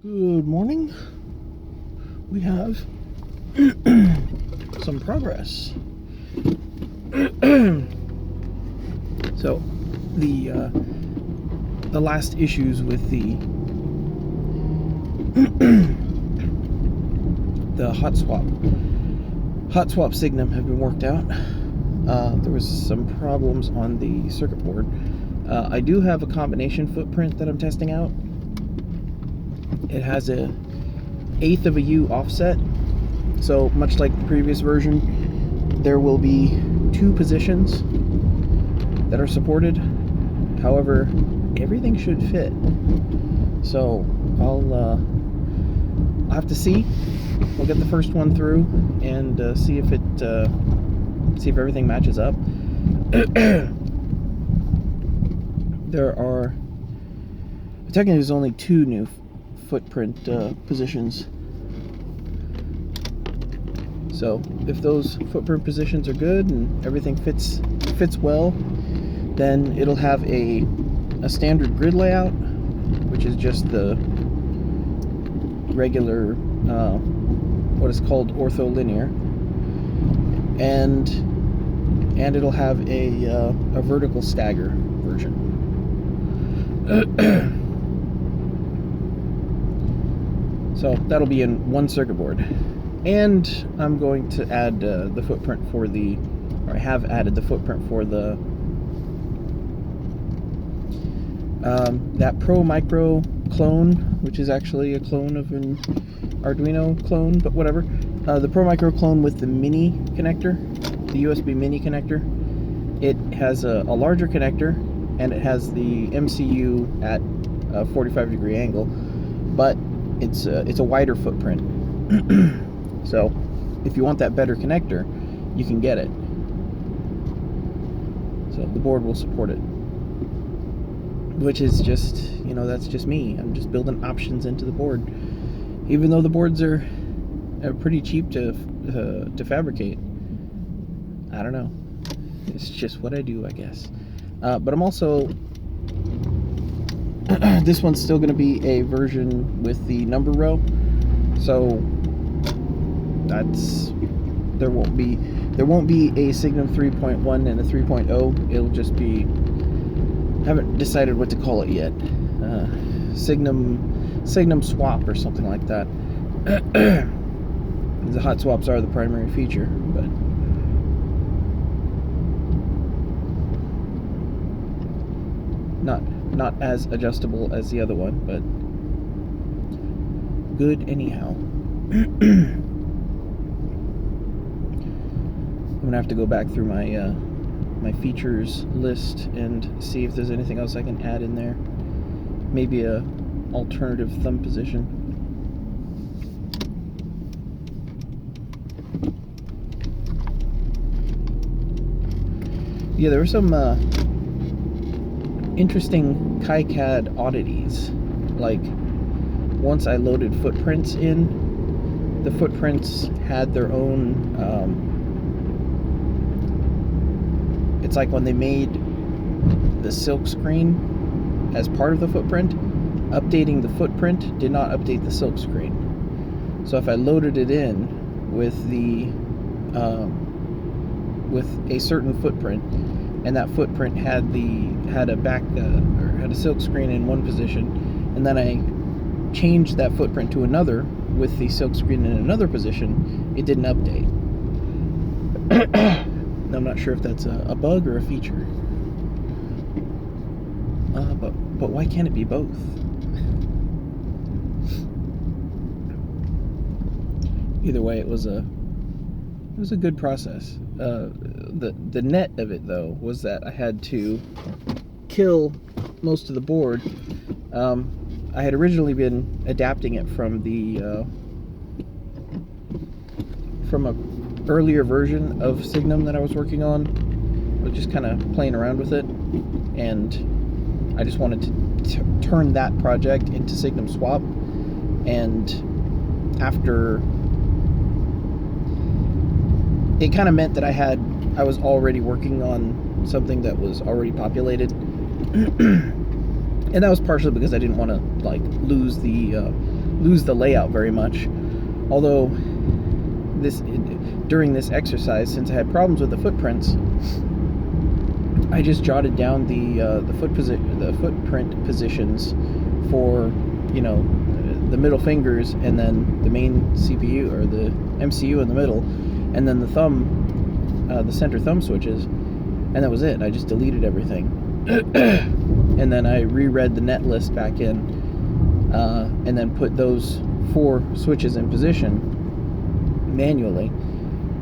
Good morning. We have some progress. So the last issues with the the hot swap Signum have been worked out. There was some problems on the circuit board. I do have a combination footprint that I'm testing out. It has a 1/8 of a U offset, so much like the previous version, there will be 2 positions that are supported. However, everything should fit, so I'll have to see. We'll get the first one through and see if everything matches up. Technically there's only 2 new footprint positions. So if those footprint positions are good and everything fits well, then it'll have a standard grid layout, which is just the regular what is called ortho linear, and it'll have a vertical stagger version. So that'll be in one circuit board, and I'm going to add the footprint for I have added the footprint for the that Promicro clone, which is actually a clone of an Arduino clone, but whatever. The Promicro clone with the mini connector, the USB mini connector. It has a larger connector, and it has the MCU at a 45-degree angle, but it's a wider footprint. So if you want that better connector, you can get it. So the board will support it, which is just, that's just me. I'm just building options into the board, even though the boards are pretty cheap to fabricate. I don't know, it's just what I do, I guess. But I'm also this one's still going to be a version with the number row, so there won't be a Signum 3.1 and a 3.0. It'll just be, haven't decided what to call it yet. Signum Swap or something like that. The hot swaps are the primary feature, but not as adjustable as the other one, but good anyhow. I'm gonna have to go back through my my features list and see if there's anything else I can add in there. Maybe a alternative thumb position. Yeah, there were some interesting Kicad oddities. Like, once I loaded footprints in, the footprints had their own it's like when they made the silk screen as part of the footprint, updating the footprint did not update the silk screen. So if I loaded it in with with a certain footprint, and that footprint had a silk screen in one position, and then I changed that footprint to another with the silk screen in another position, it didn't update. I'm not sure if that's a bug or a feature. But why can't it be both? Either way, it was a good process. The net of it, though, was that I had to kill most of the board. I had originally been adapting it from a earlier version of Signum that I was working on. I was just kind of playing around with it, and I just wanted to turn that project into Signum Swap. And after, it kind of meant that I was already working on something that was already populated. And that was partially because I didn't want to lose the lose the layout very much. Although during this exercise, since I had problems with the footprints, I just jotted down the footprint positions for, you know, the middle fingers, and then the main CPU or the MCU in the middle, and then the thumb, the center thumb switches, and that was it. I just deleted everything, and then I reread the net list back in, and then put those 4 switches in position manually,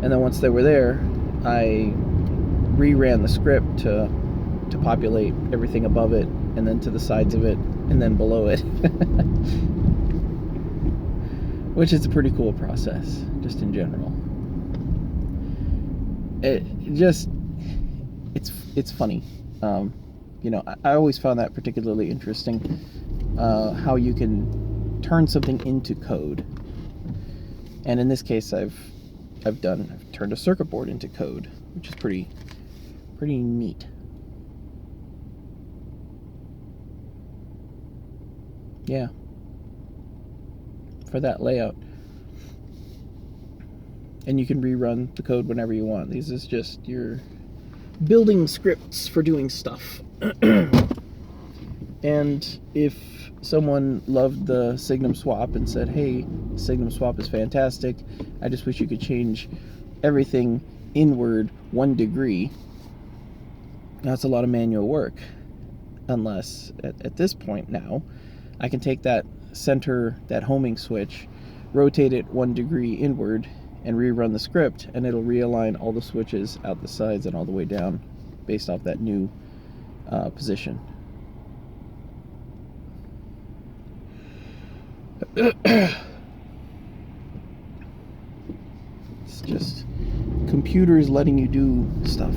and then once they were there, I reran the script to populate everything above it, and then to the sides of it, and then below it. Which is a pretty cool process, just in general. It's funny. You know, I always found that particularly interesting, how you can turn something into code. And in this case, I've turned a circuit board into code, which is pretty neat. Yeah. For that layout. And you can rerun the code whenever you want. These is just your building scripts for doing stuff. And if someone loved the Signum Swap and said, hey, Signum Swap is fantastic, I just wish you could change everything inward 1 degree, that's a lot of manual work. Unless, at this point now, I can take that center, that homing switch, rotate it 1 degree inward, and rerun the script, and it'll realign all the switches out the sides and all the way down based off that new position. It's just computers letting you do stuff.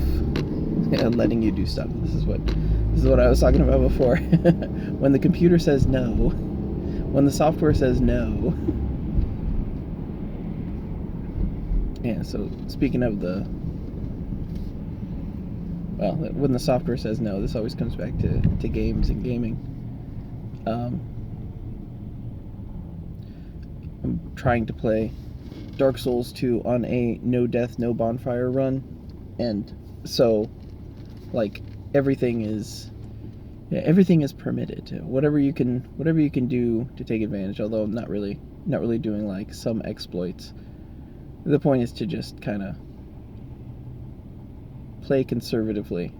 Yeah, letting you do stuff. This is what I was talking about before. When the computer says no, when the software says no. Yeah, so speaking of when the software says no, this always comes back to games and gaming. I'm trying to play Dark Souls 2 on a no death, no bonfire run, and so, like, everything is permitted. Whatever you can do to take advantage, although not really doing like some exploits. The point is to just kind of play conservatively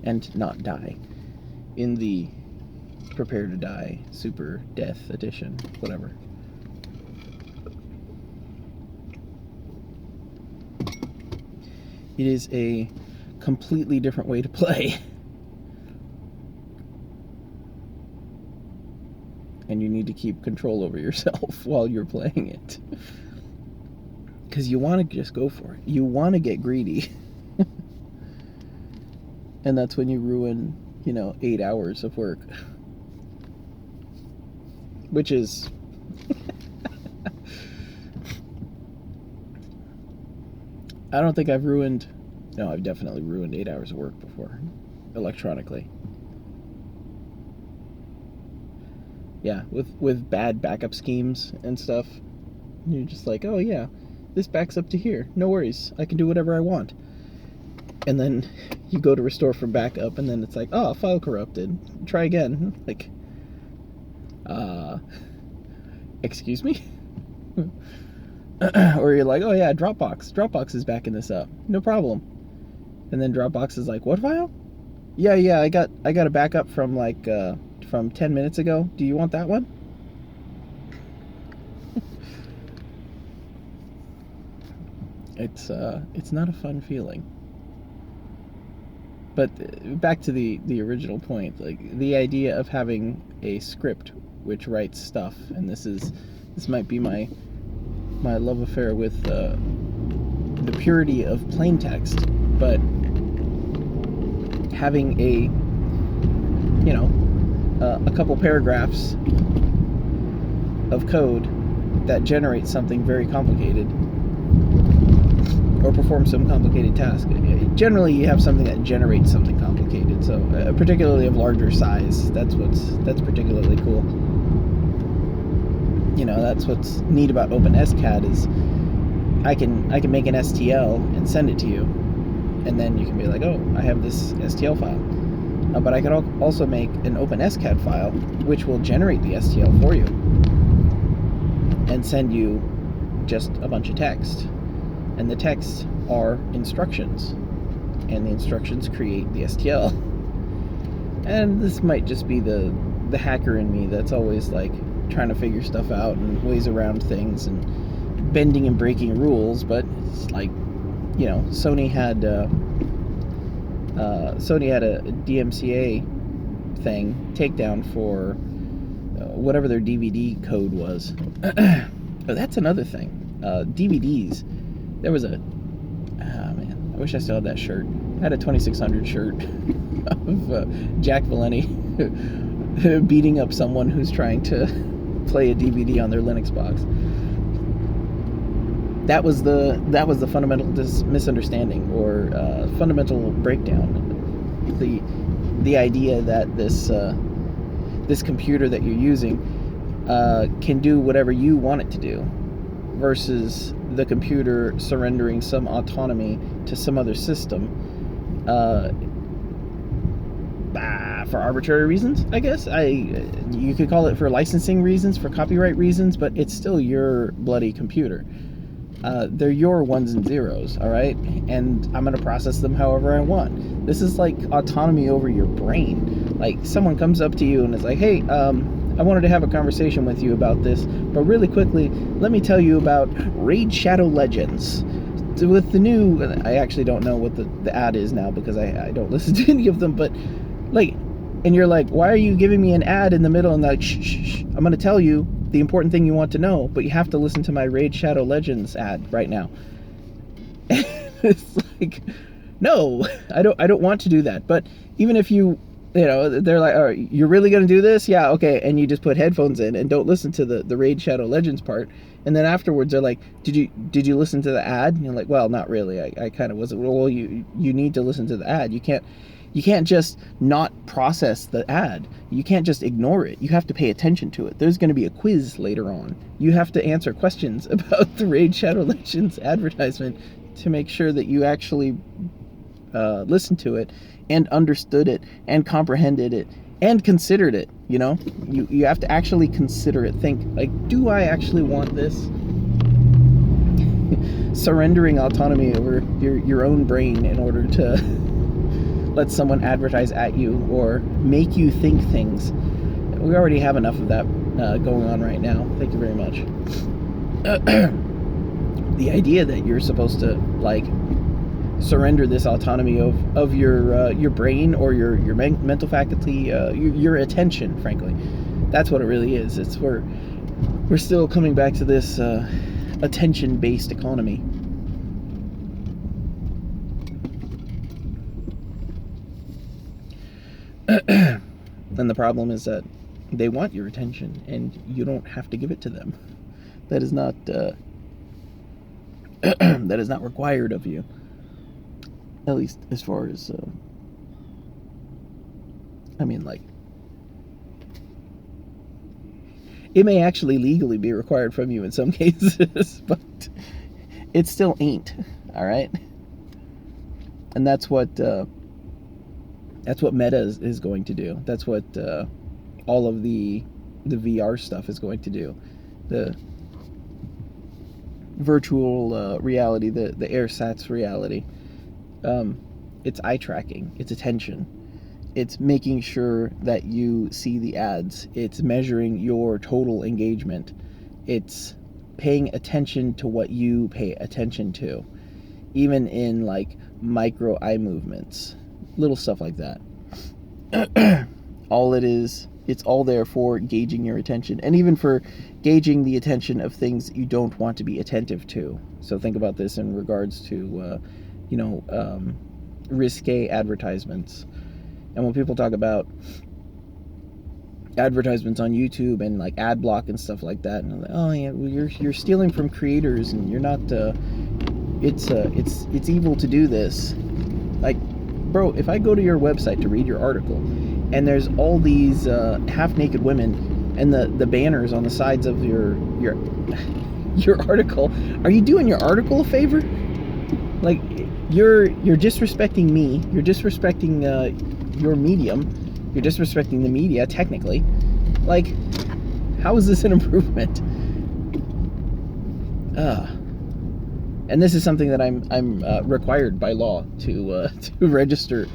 and not die in the Prepare to Die Super Death Edition, whatever. It is a completely different way to play. And you need to keep control over yourself while you're playing it. Because you want to just go for it. You want to get greedy. And that's when you ruin, 8 hours of work. Which is... I don't think I've ruined... No, I've definitely ruined 8 hours of work before. Electronically. Yeah, with bad backup schemes and stuff. You're just like, oh yeah, this backs up to here. No worries, I can do whatever I want. And then you go to restore from backup, and then it's like, oh, file corrupted. Try again. Like, excuse me? Or you're like, oh yeah, Dropbox is backing this up. No problem. And then Dropbox is like, what file? Yeah, I got a backup from from 10 minutes ago. Do you want that one? It's not a fun feeling. But back to the original point, like the idea of having a script which writes stuff, and this might be my love affair with the purity of plain text, but having a couple paragraphs of code that generates something very complicated or performs some complicated task. Generally, you have something that generates something complicated, so particularly of larger size. That's particularly cool. You know, that's what's neat about OpenSCAD is I can make an STL and send it to you, and then you can be like, oh, I have this STL file. But I could also make an OpenSCAD file, which will generate the STL for you and send you just a bunch of text. And the texts are instructions, and the instructions create the STL. And this might just be the hacker in me that's always like trying to figure stuff out and ways around things and bending and breaking rules. But it's like, you know, Sony had a DMCA thing takedown for whatever their DVD code was. Oh, that's another thing. DVDs. There was a man, I wish I still had that shirt. I had a 2600 shirt of Jack Valenti beating up someone who's trying to play a DVD on their Linux box. That was the fundamental misunderstanding or fundamental breakdown. The idea that this computer that you're using can do whatever you want it to do, versus the computer surrendering some autonomy to some other system for arbitrary reasons, I guess. You could call it for licensing reasons, for copyright reasons, but it's still your bloody computer. They're your ones and zeros, all right? And I'm going to process them however I want. This is like autonomy over your brain. Like, someone comes up to you and is like, hey, I wanted to have a conversation with you about this, but really quickly, let me tell you about Raid Shadow Legends. With the new, I actually don't know what the ad is now because I don't listen to any of them, but like, and you're like, why are you giving me an ad in the middle? And like, shh, I'm going to tell you the important thing you want to know, but you have to listen to my Raid Shadow Legends ad right now. It's like, no, I don't want to do that. But even if you know, they're like, all right, you're really going to do this? Yeah, okay. And you just put headphones in and don't listen to the Raid Shadow Legends part. And then afterwards they're like, did you listen to the ad? And you're like, well, not really. I kind of wasn't. Well, you need to listen to the ad. You can't just not process the ad. You can't just ignore it. You have to pay attention to it. There's going to be a quiz later on. You have to answer questions about the Raid Shadow Legends advertisement to make sure that you actually listened to it and understood it and comprehended it and considered it. You know, you have to actually consider it. Think, like, do I actually want this? Surrendering autonomy over your own brain in order to let someone advertise at you or make you think things. We already have enough of that going on right now. Thank you very much. The idea that you're supposed to, like, surrender this autonomy of your brain or your mental faculty, your attention, frankly, that's what it really is. It's we're still coming back to this attention-based economy. And the problem is that they want your attention and you don't have to give it to them. That is not that is not required of you, at least as far as I mean, like, it may actually legally be required from you in some cases, but it still ain't. All right. And that's what Meta is going to do. That's what all of the VR stuff is going to do. The virtual reality, the AirSats reality. It's eye tracking. It's attention. It's making sure that you see the ads. It's measuring your total engagement. It's paying attention to what you pay attention to, even in like micro eye movements. Little stuff like that. All it is, it's all there for gauging your attention, and even for gauging the attention of things you don't want to be attentive to. So think about this in regards to, risque advertisements. And when people talk about advertisements on YouTube and like ad block and stuff like that, and they're like, oh yeah, well, you're stealing from creators, and you're not. It's evil to do this. Like, bro, if I go to your website to read your article, and there's all these half-naked women and the banners on the sides of your article. Are you doing your article a favor? Like, you're disrespecting me. You're disrespecting your medium. You're disrespecting the media, technically. Like, how is this an improvement? And this is something that I'm required by law to register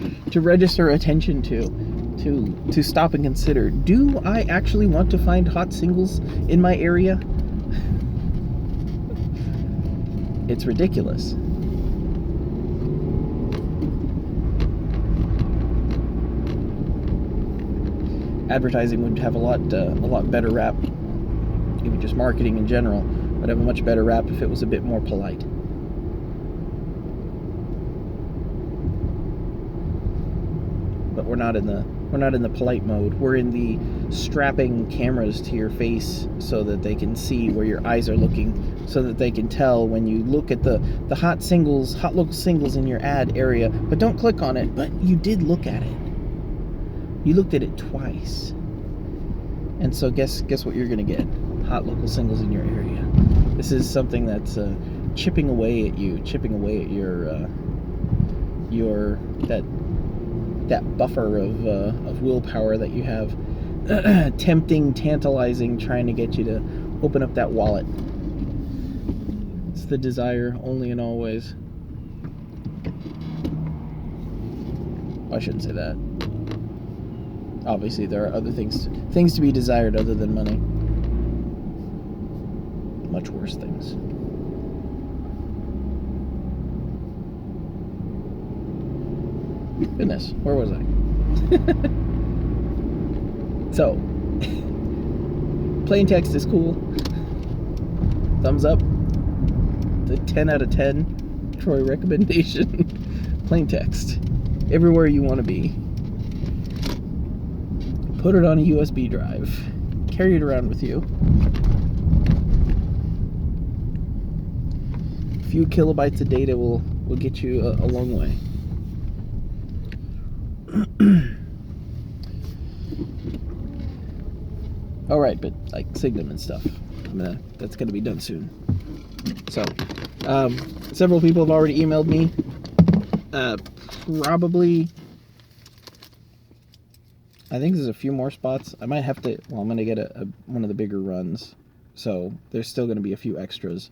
attention to stop and consider. Do I actually want to find hot singles in my area? It's ridiculous. Advertising would have a lot better rap. Even just marketing in general would have a much better rap if it was a bit more polite. But we're not in the polite mode. We're in the strapping cameras to your face so that they can see where your eyes are looking, so that they can tell when you look at the hot local singles in your ad area, but don't click on it. But you did look at it. You looked at it twice. And so guess what you're gonna get? Hot local singles in your area. This is something that's chipping away at your that buffer of willpower that you have, tempting, tantalizing, trying to get you to open up that wallet. It's the desire only and always. I shouldn't say that. Obviously, there are other things to be desired other than money. Much worse things. Goodness, where was I? So, plain text is cool. Thumbs up. The 10 out of 10 Troy recommendation. Plain text. Everywhere you want to be. Put it on a USB drive. Carry it around with you. A few kilobytes of data will get you a long way. All right, but like Signum and stuff, that's gonna be done soon. So, several people have already emailed me. Probably, I think there's a few more spots. I might have to. Well, I'm gonna get one of the bigger runs, so there's still gonna be a few extras.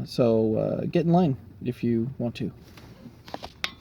So get in line if you want to.